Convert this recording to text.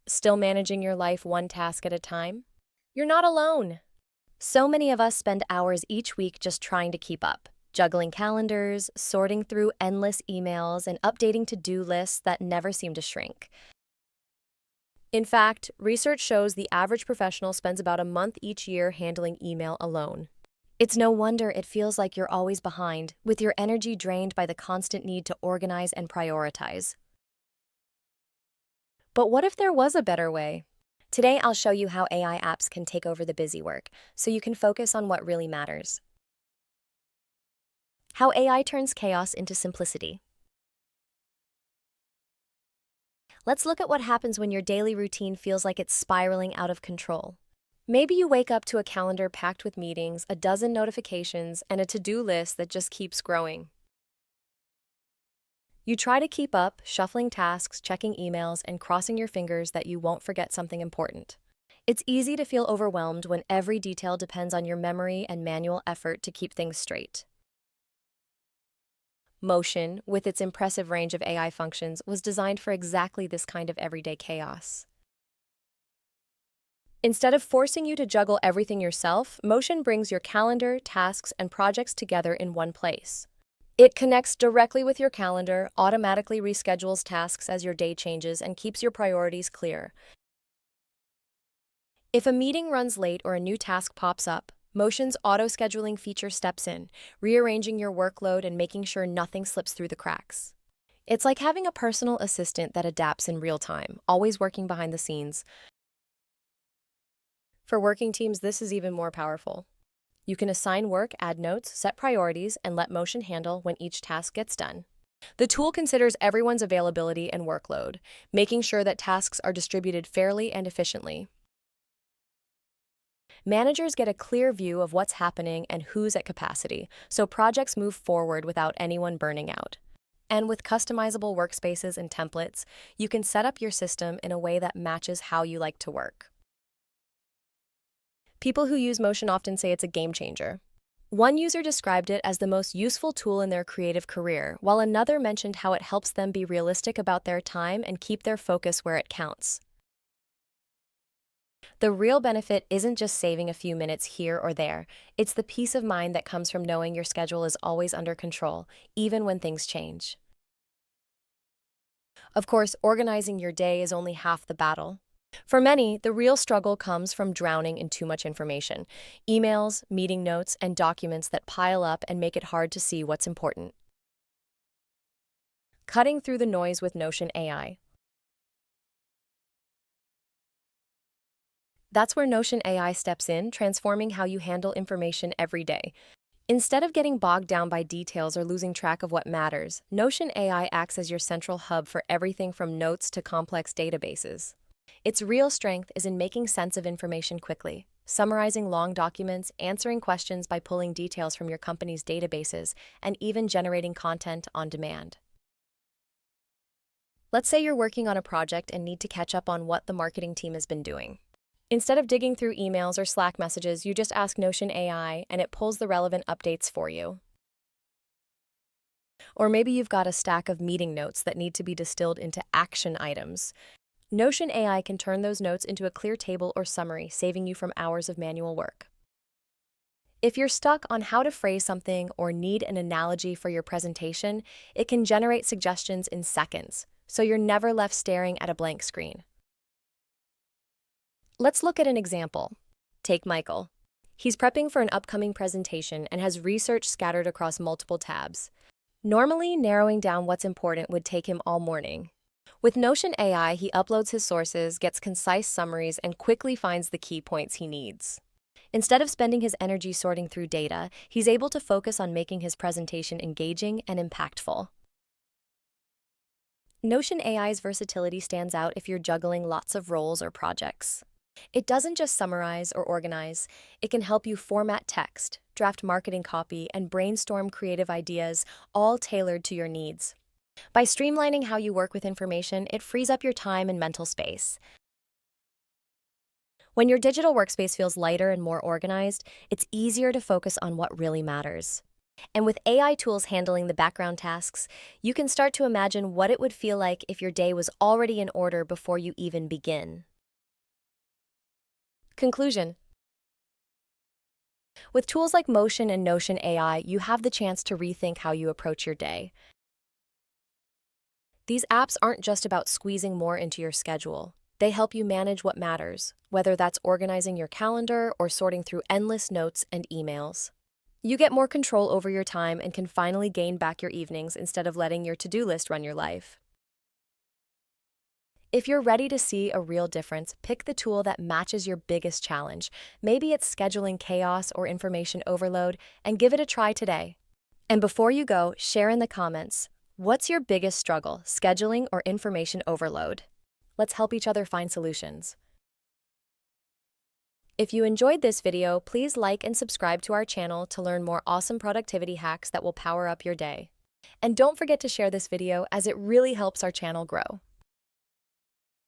Still managing your life one task at a time? You're not alone. So many of us spend hours each week just trying to keep up, juggling calendars, sorting through endless emails, and updating to-do lists that never seem to shrink. In fact, research shows the average professional spends about a month each year handling email alone. It's no wonder it feels like you're always behind, with your energy drained by the constant need to organize and prioritize. But what if there was a better way? Today, I'll show you how AI apps can take over the busy work, so you can focus on what really matters. How AI turns chaos into simplicity. Let's look at what happens when your daily routine feels like it's spiraling out of control. Maybe you wake up to a calendar packed with meetings, a dozen notifications, and a to-do list that just keeps growing. You try to keep up, shuffling tasks, checking emails, and crossing your fingers that you won't forget something important. It's easy to feel overwhelmed when every detail depends on your memory and manual effort to keep things straight. Motion, with its impressive range of AI functions, was designed for exactly this kind of everyday chaos. Instead of forcing you to juggle everything yourself, Motion brings your calendar, tasks, and projects together in one place. It connects directly with your calendar, automatically reschedules tasks as your day changes, and keeps your priorities clear. If a meeting runs late or a new task pops up, Motion's auto-scheduling feature steps in, rearranging your workload and making sure nothing slips through the cracks. It's like having a personal assistant that adapts in real time, always working behind the scenes. For working teams, this is even more powerful. You can assign work, add notes, set priorities, and let Motion handle when each task gets done. The tool considers everyone's availability and workload, making sure that tasks are distributed fairly and efficiently. Managers get a clear view of what's happening and who's at capacity, so projects move forward without anyone burning out. And with customizable workspaces and templates, you can set up your system in a way that matches how you like to work. People who use Motion often say it's a game changer. One user described it as the most useful tool in their creative career, while another mentioned how it helps them be realistic about their time and keep their focus where it counts. The real benefit isn't just saving a few minutes here or there, it's the peace of mind that comes from knowing your schedule is always under control, even when things change. Of course, organizing your day is only half the battle. For many, the real struggle comes from drowning in too much information, emails, meeting notes, and documents that pile up and make it hard to see what's important. Cutting through the noise with Notion AI. That's where Notion AI steps in, transforming how you handle information every day. Instead of getting bogged down by details or losing track of what matters, Notion AI acts as your central hub for everything from notes to complex databases. Its real strength is in making sense of information quickly, summarizing long documents, answering questions by pulling details from your company's databases, and even generating content on demand. Let's say you're working on a project and need to catch up on what the marketing team has been doing. Instead of digging through emails or Slack messages, you just ask Notion AI and it pulls the relevant updates for you. Or maybe you've got a stack of meeting notes that need to be distilled into action items. Notion AI can turn those notes into a clear table or summary, saving you from hours of manual work. If you're stuck on how to phrase something or need an analogy for your presentation, it can generate suggestions in seconds, so you're never left staring at a blank screen. Let's look at an example. Take Michael. He's prepping for an upcoming presentation and has research scattered across multiple tabs. Normally, narrowing down what's important would take him all morning. With Notion AI, he uploads his sources, gets concise summaries, and quickly finds the key points he needs. Instead of spending his energy sorting through data, he's able to focus on making his presentation engaging and impactful. Notion AI's versatility stands out if you're juggling lots of roles or projects. It doesn't just summarize or organize, it can help you format text, draft marketing copy, and brainstorm creative ideas, all tailored to your needs. By streamlining how you work with information, it frees up your time and mental space. When your digital workspace feels lighter and more organized, it's easier to focus on what really matters. And with AI tools handling the background tasks, you can start to imagine what it would feel like if your day was already in order before you even begin. Conclusion. With tools like Motion and Notion AI, you have the chance to rethink how you approach your day. These apps aren't just about squeezing more into your schedule. They help you manage what matters, whether that's organizing your calendar or sorting through endless notes and emails. You get more control over your time and can finally gain back your evenings instead of letting your to-do list run your life. If you're ready to see a real difference, pick the tool that matches your biggest challenge. Maybe it's scheduling chaos or information overload, and give it a try today. And before you go, share in the comments, what's your biggest struggle, scheduling or information overload? Let's help each other find solutions. If you enjoyed this video, please like and subscribe to our channel to learn more awesome productivity hacks that will power up your day. And don't forget to share this video as it really helps our channel grow.